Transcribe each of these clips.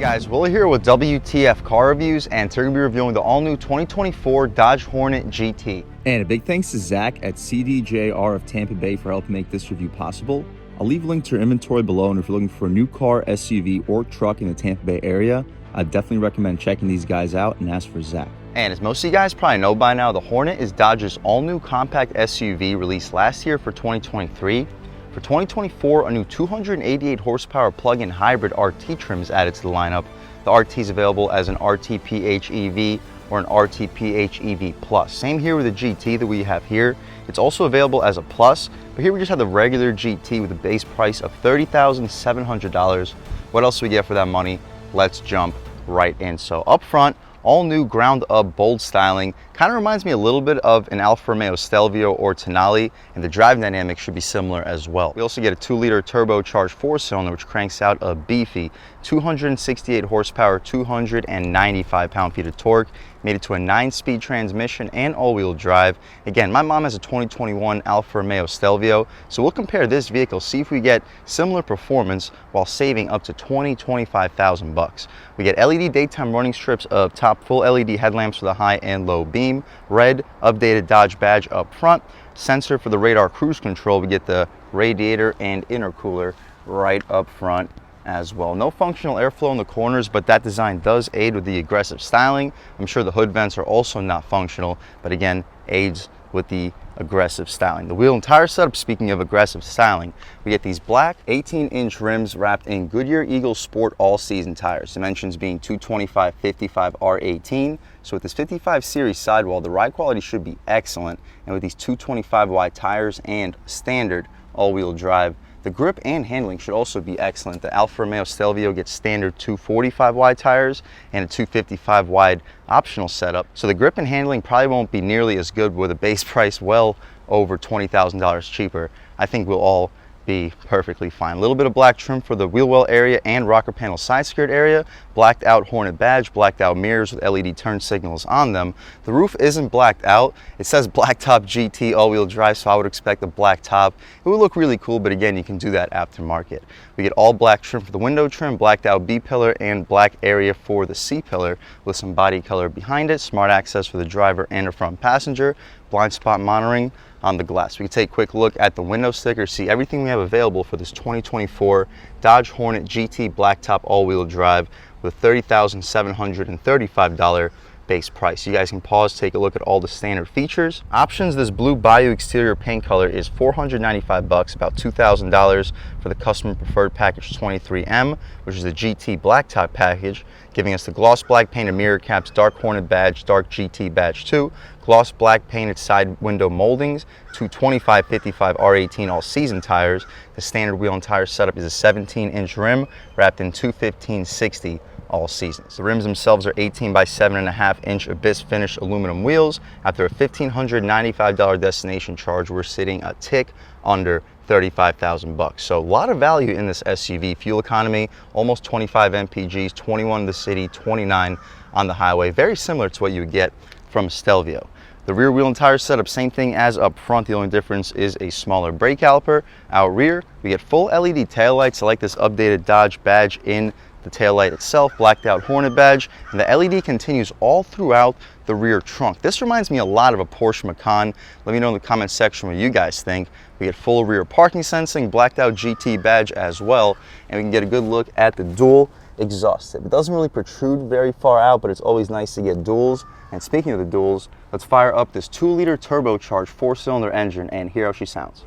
Guys, Willie here with WTF Car Reviews, and today we're going to be reviewing the all-new 2024 Dodge Hornet GT. And a big thanks to Zach at CDJR of Tampa Bay for helping make this review possible. I'll leave a link to your inventory below, and if you're looking for a new car, SUV, or truck in the Tampa Bay area, I definitely recommend checking these guys out and ask for Zach. And as most of you guys probably know by now, the Hornet is Dodge's all-new compact SUV released last year for 2023. For 2024, a new 288 horsepower plug-in hybrid RT trim is added to the lineup. The RT is available as an RT PHEV or an RT PHEV Plus. Same here with the GT that we have here. It's also available as a Plus, but here we just have the regular GT with a base price of $30,700. What else do we get for that money? Let's jump right in. So up front, all new ground up bold styling. Kind of reminds me a little bit of an Alfa Romeo Stelvio or Tonale, and the drive dynamics should be similar as well. We also get a 2-liter turbocharged 4-cylinder which cranks out a beefy 268 horsepower, 295 pound-feet of torque. Made it to a 9-speed transmission and all-wheel drive. Again, my mom has a 2021 Alfa Romeo Stelvio, so we'll compare this vehicle, see if we get similar performance while saving up to $25,000 bucks. We get LED daytime running strips of top full LED headlamps for the high and low beam, red updated Dodge badge up front, sensor for the radar cruise control. We get the radiator and intercooler right up front as well. No functional airflow in the corners, but that design does aid with the aggressive styling. I'm sure the hood vents are also not functional, but again, aids with the aggressive styling. The wheel and tire setup, speaking of aggressive styling, we get these black 18-inch rims wrapped in Goodyear Eagle Sport all-season tires. Dimensions being 225/55 R18. So with this 55 series sidewall, the ride quality should be excellent. And with these 225 wide tires and standard all-wheel drive, the grip and handling should also be excellent. The Alfa Romeo Stelvio gets standard 245 wide tires and a 255 wide optional setup. So the grip and handling probably won't be nearly as good with a base price well over $20,000 cheaper. I think we'll all be perfectly fine. A little bit of black trim for the wheel well area and rocker panel side skirt area, blacked out Hornet badge, blacked out mirrors with LED turn signals on them. The roof isn't blacked out. It says blacktop GT all-wheel drive, so I would expect a black top. It would look really cool, but again, you can do that aftermarket. We get all black trim for the window trim, blacked out B-pillar, and black area for the C-pillar with some body color behind it, smart access for the driver and the front passenger, blind spot monitoring on the glass. We can take a quick look at the window sticker, see everything we have available for this 2024 Dodge Hornet GT blacktop all-wheel drive with $30,735 base price. You guys can pause, take a look at all the standard features. Options, this blue Bayou exterior paint color is $495 bucks, about $2,000 for the customer preferred package 23M, which is the GT blacktop package, giving us the gloss black painted mirror caps, dark Hornet badge, dark GT badge 2, gloss black painted side window moldings, 225/55 R18 all-season tires. The standard wheel and tire setup is a 17-inch rim wrapped in 215/60 all seasons. The rims themselves are 18 by 7.5-inch Abyss finish aluminum wheels. After a $1,595 destination charge, we're sitting a tick under $35,000 bucks. So a lot of value in this SUV. Fuel economy, almost 25 mpgs, 21 in the city, 29 on the highway. Very similar to what you would get from a Stelvio. The rear wheel and tire setup, same thing as up front. The only difference is a smaller brake caliper. Out rear, we get full LED taillights. I like this updated Dodge badge in the taillight itself, blacked out Hornet badge, and the LED continues all throughout the rear trunk. This reminds me a lot of a Porsche Macan. Let me know in the comment section what you guys think. We get full rear parking sensing, blacked out GT badge as well, and we can get a good look at the dual exhaust tip. It doesn't really protrude very far out, but it's always nice to get duals. And speaking of the duals, let's fire up this 2-liter turbocharged 4-cylinder engine and hear how she sounds.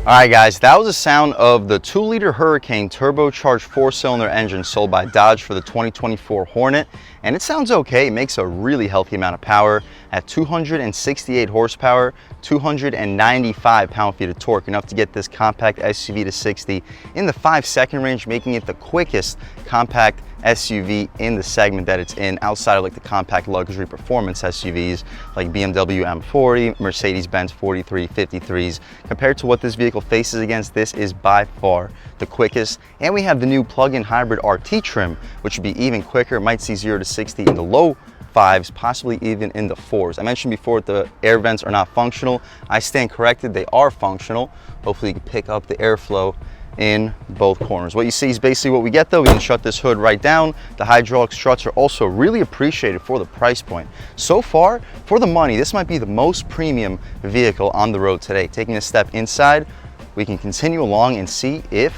Alright guys, that was the sound of the 2-liter Hurricane turbocharged 4-cylinder engine sold by Dodge for the 2024 Hornet, and it sounds okay. It makes a really healthy amount of power at 268 horsepower, 295 pound-feet of torque, enough to get this compact SUV to 60 in the 5-second range, making it the quickest compact SUV in the segment that it's in, outside of like the compact luxury performance SUVs like BMW M40, Mercedes-Benz 4353s. Compared to what this vehicle faces against, this is by far the quickest. And we have the new plug-in hybrid RT trim, which would be even quicker. It might see 0 to 60 in the low 5s, possibly even in the 4s. I mentioned before the air vents are not functional. I stand corrected, they are functional. Hopefully you can pick up the airflow in both corners. What you see is basically what we get though. We can shut this hood right down. The hydraulic struts are also really appreciated for the price point. So far, for the money, this might be the most premium vehicle on the road today. Taking a step inside, we can continue along and see if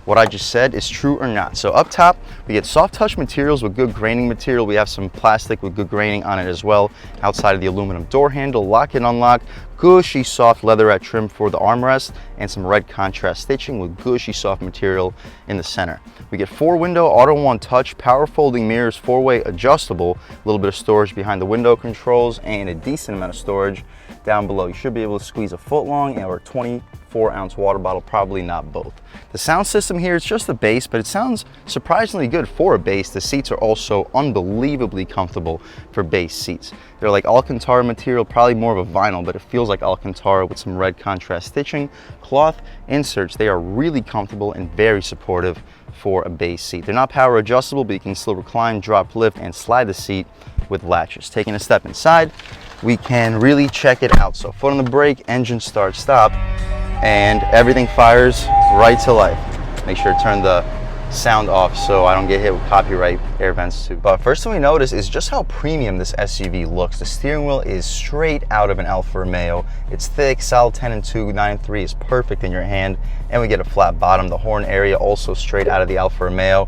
what I just said is true or not. So up top, we get soft touch materials with good graining material. We have some plastic with good graining on it as well. Outside of the aluminum door handle, lock and unlock, gushy soft leatherette trim for the armrest, and some red contrast stitching with gushy soft material in the center. We get 4-window auto one touch, power folding mirrors, 4-way adjustable, a little bit of storage behind the window controls, and a decent amount of storage down below. You should be able to squeeze a foot long or a 24-ounce water bottle, probably not both. The sound system here, it's just the bass, but it sounds surprisingly good for a bass. The seats are also unbelievably comfortable for bass seats. They're like Alcantara material, probably more of a vinyl, but it feels like Alcantara with some red contrast stitching. Cloth inserts, they are really comfortable and very supportive for a bass seat. They're not power adjustable, but you can still recline, drop, lift, and slide the seat with latches. Taking a step inside, we can really check it out. So foot on the brake, engine start, stop, and everything fires right to life. Make sure to turn the sound off so I don't get hit with copyright air vents too. But first thing we notice is just how premium this SUV looks. The steering wheel is straight out of an Alfa Romeo. It's thick, solid 10 and 2, 9 and 3 is perfect in your hand, and we get a flat bottom. The horn area also straight out of the Alfa Romeo.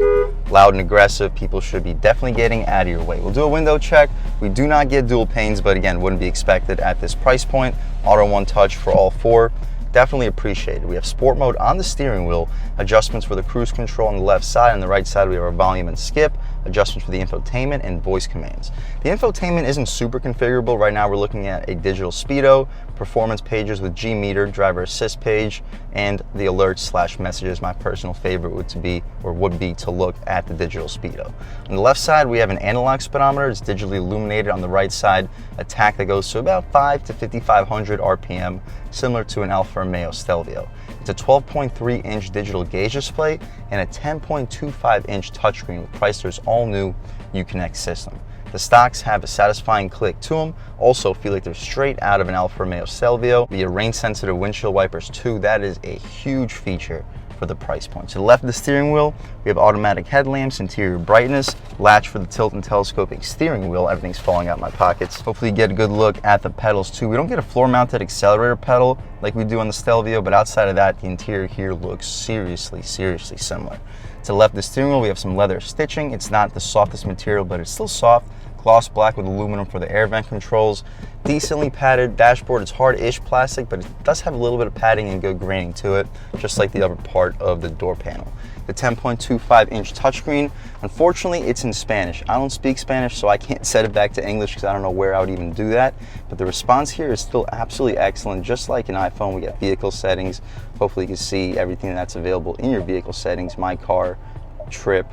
Loud and aggressive, people should be definitely getting out of your way. We'll do a window check. We do not get dual panes, but again, wouldn't be expected at this price point. Auto one touch for all 4. Definitely appreciated. We have sport mode on the steering wheel, adjustments for the cruise control on the left side. On the right side, we have our volume and skip, adjustments for the infotainment and voice commands. The infotainment isn't super configurable. Right now, we're looking at a digital speedo, performance pages with G meter, driver assist page, and the alerts / messages. My personal favorite would be to look at the digital speedo. On the left side, we have an analog speedometer. It's digitally illuminated. On the right side, a tach that goes to about 5 to 5,500 RPM, similar to an Alfa Romeo Stelvio. It's a 12.3-inch digital gauge display and a 10.25-inch touchscreen with Chrysler's all-new Uconnect system. The stocks have a satisfying click to them, also feel like they're straight out of an Alfa Romeo Stelvio. The rain-sensitive windshield wipers too, that is a huge feature for the price point. To the left of the steering wheel, we have automatic headlamps, interior brightness, latch for the tilt and telescoping steering wheel. Everything's falling out my pockets. Hopefully you get a good look at the pedals too. We don't get a floor-mounted accelerator pedal like we do on the Stelvio, but outside of that, the interior here looks seriously similar. To the left of the steering wheel, we have some leather stitching. It's not the softest material, but it's still soft. Gloss black with aluminum for the air vent controls. Decently padded dashboard. It's hard-ish plastic, but it does have a little bit of padding and good graining to it, just like the upper part of the door panel. The 10.25-inch touchscreen, unfortunately, it's in Spanish. I don't speak Spanish, so I can't set it back to English because I don't know where I would even do that. But the response here is still absolutely excellent. Just like an iPhone, we got vehicle settings. Hopefully you can see everything that's available in your vehicle settings. My car, trip,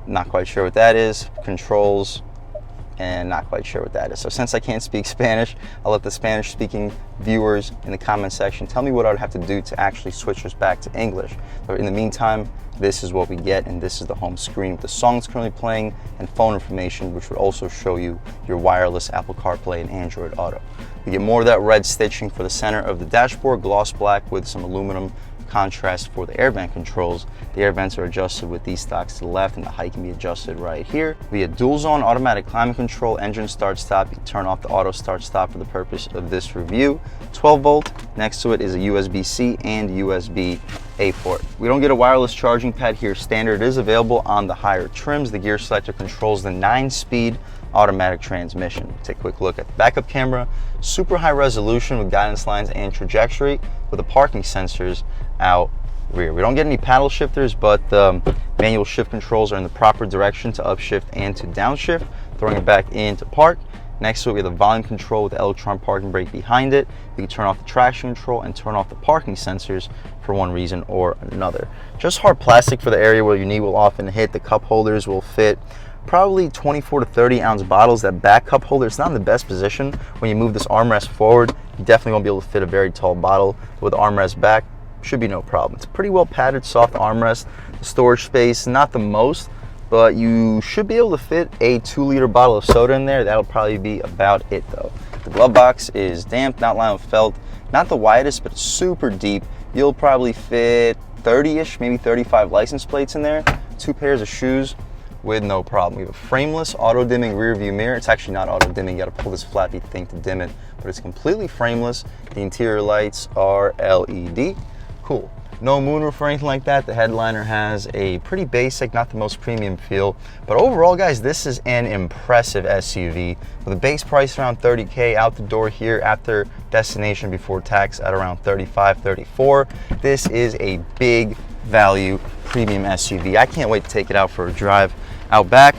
not quite sure what that is, controls, and not quite sure what that is. So since I can't speak Spanish, I'll let the Spanish speaking viewers in the comment section tell me what I would have to do to actually switch this back to English. But in the meantime, this is what we get, and this is the home screen with the songs currently playing and phone information, which would also show you your wireless Apple CarPlay and Android Auto. We get more of that red stitching for the center of the dashboard, gloss black with some aluminum contrast for the air vent controls. The air vents are adjusted with these stocks to the left, and the height can be adjusted right here. We have dual zone automatic climate control, engine start stop. You can turn off the auto start stop for the purpose of this review. 12 volt. Next to it is a USB-C and USB-A port. We don't get a wireless charging pad here. Standard is available on the higher trims. The gear selector controls the 9-speed automatic transmission. Take a quick look at the backup camera. Super high resolution with guidance lines and trajectory with the parking sensors out rear. We don't get any paddle shifters, but the manual shift controls are in the proper direction to upshift and to downshift, throwing it back into park. Next to it, we have the volume control with the electronic parking brake behind it. You can turn off the traction control and turn off the parking sensors for one reason or another. Just hard plastic for the area where your knee will often hit. The cup holders will fit probably 24 to 30 ounce bottles. That back cup holder, it's not in the best position. When you move this armrest forward, you definitely won't be able to fit a very tall bottle. With the armrest back, should be no problem. It's a pretty well padded, soft armrest. The storage space, not the most, but you should be able to fit a 2-liter bottle of soda in there. That'll probably be about it though. The glove box is damp, not lined with felt, not the widest, but super deep. You'll probably fit 30-ish, maybe 35 license plates in there, 2 pairs of shoes with no problem. We have a frameless auto-dimming rear view mirror. It's actually not auto-dimming, you gotta pull this flappy thing to dim it, but it's completely frameless. The interior lights are LED. Cool. No moonroof or anything like that. The headliner has a pretty basic, not the most premium feel, but overall, guys, this is an impressive SUV with a base price around $30K, out the door here after destination before tax at around $35, $34. This is a big value premium SUV. I can't wait to take it out for a drive out back.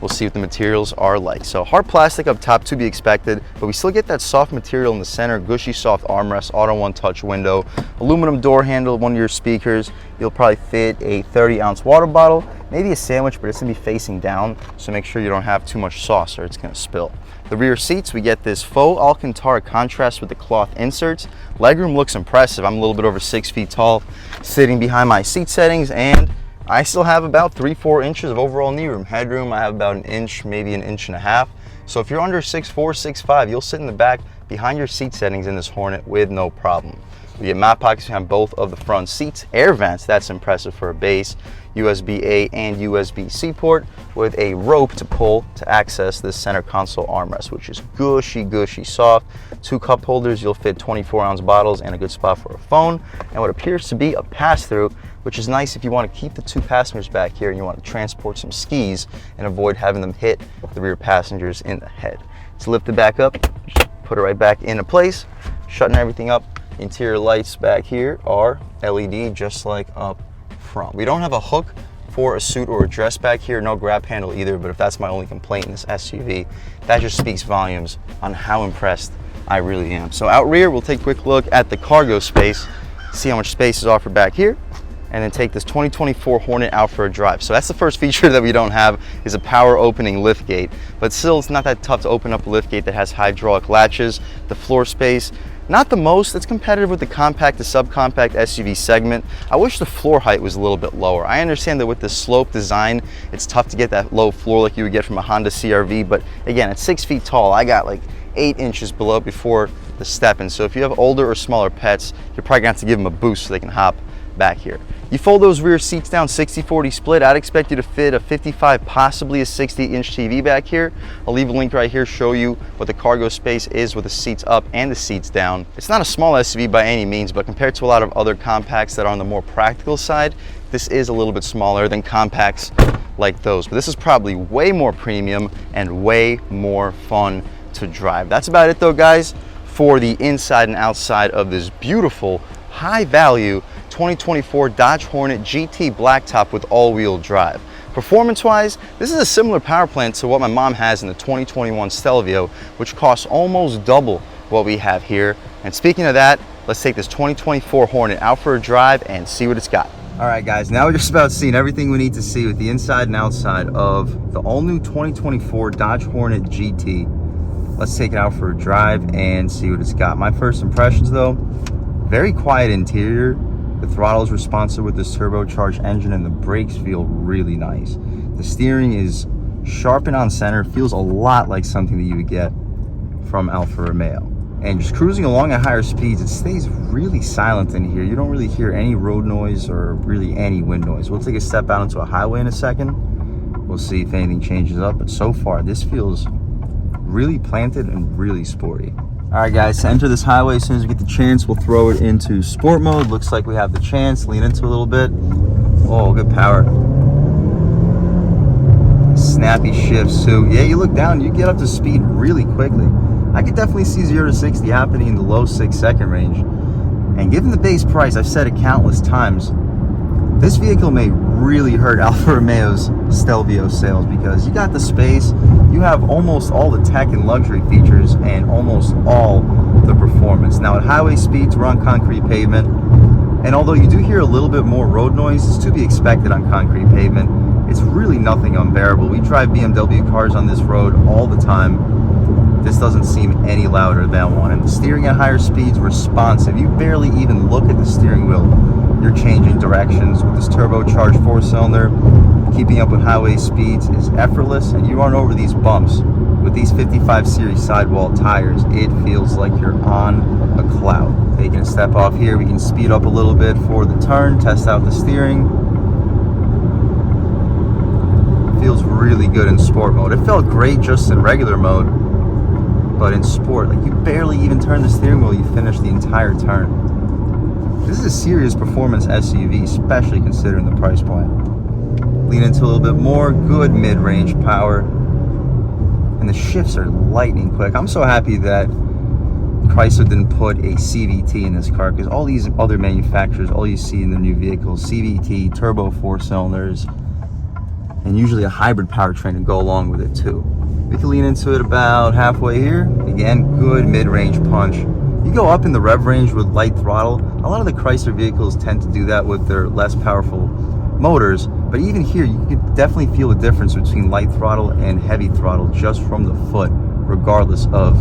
We'll see what the materials are like. So hard plastic up top to be expected, but we still get that soft material in the center, gushy soft armrest, auto one-touch window, aluminum door handle, one of your speakers. You'll probably fit a 30-ounce water bottle, maybe a sandwich, but it's gonna be facing down, so make sure you don't have too much sauce or it's gonna spill. The rear seats, we get this faux Alcantara contrast with the cloth inserts. Legroom looks impressive. I'm a little bit over 6 feet tall, sitting behind my seat settings, and I still have about 3-4 inches of overall knee room. Headroom, I have about an inch, maybe an inch and a half. So if you're under 6'4", 6'5", you'll sit in the back behind your seat settings in this Hornet with no problem. We get mat pockets behind both of the front seats. Air vents, that's impressive for a base. USB-A and USB-C port with a rope to pull to access this center console armrest, which is gushy soft. 2 cup holders, you'll fit 24-ounce bottles and a good spot for a phone. And what appears to be a pass-through, which is nice if you want to keep the 2 passengers back here and you want to transport some skis and avoid having them hit the rear passengers in the head. To lift it back up, just put it right back into place, shutting everything up. Interior lights back here are LED, just like up front. We don't have a hook for a suit or a dress back here, no grab handle either, but if that's my only complaint in this SUV, that just speaks volumes on how impressed I really am. So out rear, we'll take a quick look at the cargo space, see how much space is offered back here, and then take this 2024 Hornet out for a drive. So that's the first feature that we don't have, is a power opening lift gate, but still it's not that tough to open up a lift gate that has hydraulic latches. The floor space, not the most. It's competitive with the compact to subcompact SUV segment. I wish the floor height was a little bit lower. I understand that with the slope design, it's tough to get that low floor like you would get from a Honda CR-V, but again, at 6 feet tall, I got like 8 inches below before the step-in. So if you have older or smaller pets, you're probably gonna have to give them a boost so they can hop back here. You fold those rear seats down 60-40 split. I'd expect you to fit a 55, possibly a 60-inch TV back here. I'll leave a link right here, show you what the cargo space is with the seats up and the seats down. It's not a small SUV by any means, but compared to a lot of other compacts that are on the more practical side, this is a little bit smaller than compacts like those. But this is probably way more premium and way more fun to drive. That's about it though, guys, for the inside and outside of this beautiful, high value 2024 Dodge Hornet GT Blacktop with all-wheel drive. Performance-wise, this is a similar power plant to what my mom has in the 2021 Stelvio, which costs almost double what we have here. And speaking of that, let's take this 2024 Hornet out for a drive and see what it's got. All right, guys, now we're just about seeing everything we need to see with the inside and outside of the all-new 2024 Dodge Hornet GT. Let's take it out for a drive and see what it's got. My first impressions, though, very quiet interior. The throttle is responsive with this turbocharged engine and the brakes feel really nice. The steering is sharp and on center, feels a lot like something that you would get from Alfa Romeo. And just cruising along at higher speeds, it stays really silent in here. You don't really hear any road noise or really any wind noise. We'll take a step out into a highway in a second. We'll see if anything changes up, but so far this feels really planted and really sporty. All right, guys, to enter this highway, as soon as we get the chance, we'll throw it into sport mode. Looks like we have the chance. Lean into a little bit. Oh, good power. Snappy shifts, too. Yeah, you look down, you get up to speed really quickly. I could definitely see 0 to 60 happening in the low 6-second range. And given the base price, I've said it countless times, this vehicle may really hurt Alfa Romeo's Stelvio sales because you got the space, you have almost all the tech and luxury features and almost all the performance. Now at highway speeds, we're on concrete pavement, and although you do hear a little bit more road noise, it's to be expected on concrete pavement. It's really nothing unbearable. We drive BMW cars on this road all the time. this doesn't seem any louder than one. And the steering at higher speeds, responsive. You barely even look at the steering wheel. You're changing directions with this turbocharged 4-cylinder. Keeping up with highway speeds is effortless, and you aren't over these bumps. With these 55 series sidewall tires, it feels like you're on a cloud. Taking a step off here, we can speed up a little bit for the turn, test out the steering. Feels really good in sport mode. It felt great just in regular mode, but in sport, like you barely even turn the steering wheel, you finish the entire turn. This is a serious performance SUV, especially considering the price point. Lean into a little bit more, good mid-range power, and the shifts are lightning quick. I'm so happy that Chrysler didn't put a CVT in this car, because all these other manufacturers, all you see in the new vehicles, CVT, turbo 4-cylinders, and usually a hybrid powertrain to go along with it too. We can lean into it about halfway here. Again, good mid-range punch. You go up in the rev range with light throttle. A lot of the Chrysler vehicles tend to do that with their less powerful motors, but even here you can definitely feel the difference between light throttle and heavy throttle just from the foot, regardless of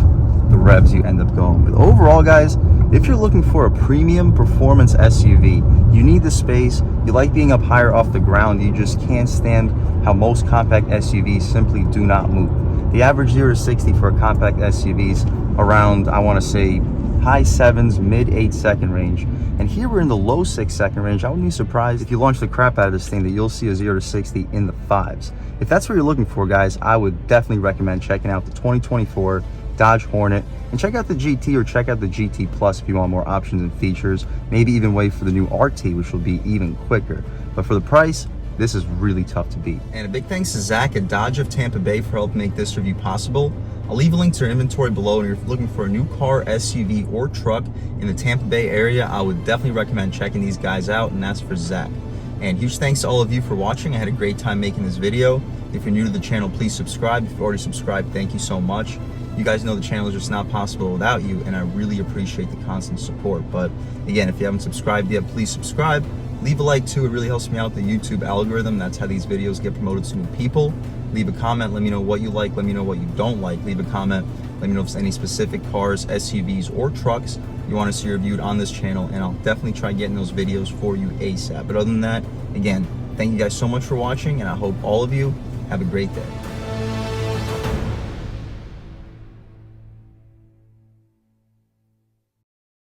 the revs you end up going with. Overall, guys, if you're looking for a premium performance SUV, you need the space, you like being up higher off the ground, you just can't stand how most compact SUVs simply do not move. The average 0 to 60 for a compact SUV is around, I want to say, high 7s, mid 8-second range. And here we're in the low 6-second range. I wouldn't be surprised if you launch the crap out of this thing that you'll see a 0 to 60 in the 5s. If that's what you're looking for, guys, I would definitely recommend checking out the 2024 Dodge Hornet, and check out the GT or check out the GT Plus if you want more options and features. Maybe even wait for the new RT, which will be even quicker. But for the price, this is really tough to beat. And a big thanks to Zach at Dodge of Tampa Bay for helping make this review possible. I'll leave a link to their inventory below, and if you're looking for a new car, SUV, or truck in the Tampa Bay area, I would definitely recommend checking these guys out, and that's for Zach. And huge thanks to all of you for watching. I had a great time making this video. If you're new to the channel, please subscribe. If you've already subscribed, thank you so much. You guys know the channel is just not possible without you, and I really appreciate the constant support. But again, if you haven't subscribed yet, please subscribe. Leave a like too, it really helps me out with the YouTube algorithm. That's how these videos get promoted to new people. Leave a comment, let me know what you like, let me know what you don't like. Leave a comment, let me know if there's any specific cars, SUVs, or trucks you want to see reviewed on this channel, and I'll definitely try getting those videos for you ASAP. But other than that, again, thank you guys so much for watching, and I hope all of you have a great day.